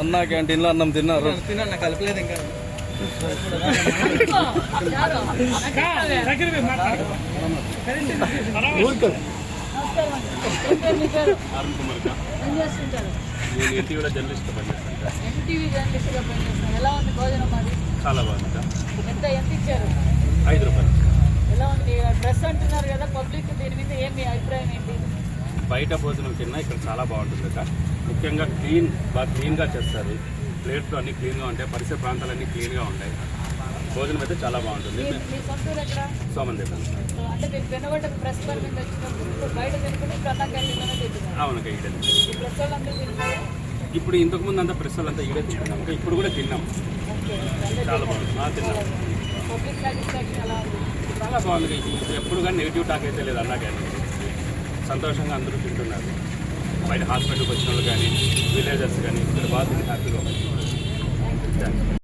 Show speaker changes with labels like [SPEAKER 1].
[SPEAKER 1] అన్న క్యాంటీన్లో అన్నం తిన్నారు.
[SPEAKER 2] తిన్నా కలపలేదు ఇంకా.
[SPEAKER 3] నేను ఎన్టీవీలో జర్నలిస్ట్గా పనిచేస్తాను.
[SPEAKER 4] ఎన్టీవీ జర్నలిస్ట్గా పనిచేస్తాను. ఎలా ఉంది భోజనం అది?
[SPEAKER 3] చాలా బాగుంది.
[SPEAKER 4] ఎంత ఇచ్చారు?
[SPEAKER 3] 5 రూపాయలు.
[SPEAKER 4] ఎలా ఉంది డ్రెస్ అంటున్నారు కదా పబ్లిక్, దీని మీద ఏం మీ అభిప్రాయం ఏంటి?
[SPEAKER 3] బయట భోజనం తిన్నా ఇక్కడ చాలా బాగుంటుంది కదా. ముఖ్యంగా బాగా క్లీన్గా చేస్తారు. ప్లేట్లు అన్నీ క్లీన్గా ఉంటాయి, పరిసర ప్రాంతాలన్నీ క్లీన్గా ఉంటాయి. భోజనం అయితే చాలా బాగుంటుంది.
[SPEAKER 4] మీ సొంతూరు ఎక్కడ?
[SPEAKER 3] సోమన్ దగ్గర.
[SPEAKER 4] అంటే మీరు వెనబడ్డ ప్రెస్ పని మీద వచ్చినప్పుడు బయట తినుకుంటే కన్నా క్యాంటీన్లోనే తింటున్నారు.
[SPEAKER 3] అవును, ఈడే
[SPEAKER 4] ఈ ప్రెస్ వాళ్ళందరూ తింటారు.
[SPEAKER 3] ఇప్పుడు ఇంతకుముందు అంతా ప్రెస్ వాళ్ళంతా ఈడే తింటున్నాం. ఇప్పుడు కూడా తిన్నాం. చాలా బాగుంది. తిన్నాం.
[SPEAKER 4] పబ్లిక్ సాటిస్ఫాక్షన్ ఎలా ఉంది?
[SPEAKER 3] చాలా బాగుంది. ఎప్పుడు కానీ నెగిటివ్ టాక్ అయితే లేదు. అన్నా కానీ సంతోషంగా అందరూ తింటున్నారు. బయట హాస్పిటల్కి వచ్చిన వాళ్ళు కానీ విలేజర్స్ కానీ ఇక్కడ బాగా హ్యాపీగా ఉంది.